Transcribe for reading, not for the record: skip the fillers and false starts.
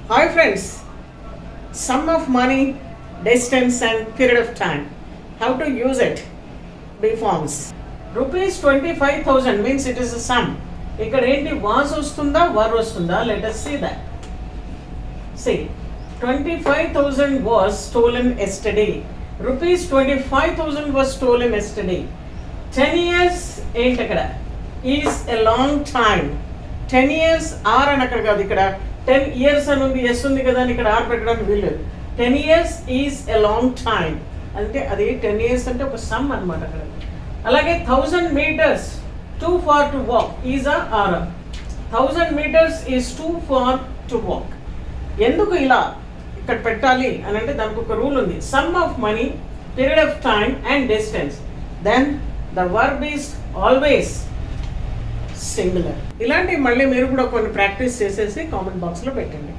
Hi friends, sum of money, distance and period of time. How to use it? B forms. Rupees 25,000 means it is a sum. ఇక్కడ ఏంటి was వస్తుందా were వస్తుందా? Let us see that. See, 25,000 was stolen yesterday. Rupees 25,000 was stolen yesterday. 10 years ఏంటి అక్కడ? Is a long time. 10 years are అని అక్కడ కాదు, ఇక్కడ 10 years అని ఉంది, ఎస్ ఉంది కదా అని ఇక్కడ ఆర్ పెట్టడానికి వీల్లేదు. 10 years is a long time అంటే అది 10 years అంటే ఒక సమ్ అనమాట అక్కడ. అలాగే 1000 meters too far to walk is are. 1000 meters is too far to walk. ఎందుకు ఇలా ఇక్కడ పెట్టాలి అని అంటే దానికి ఒక రూల్ ఉంది. Sum of money, period of time and distance, then the verb is always singular. ఇలాంటివి మళ్ళీ మీరు కూడా కొన్ని ప్రాక్టీస్ చేసేసి కామెంట్ బాక్స్లో పెట్టండి.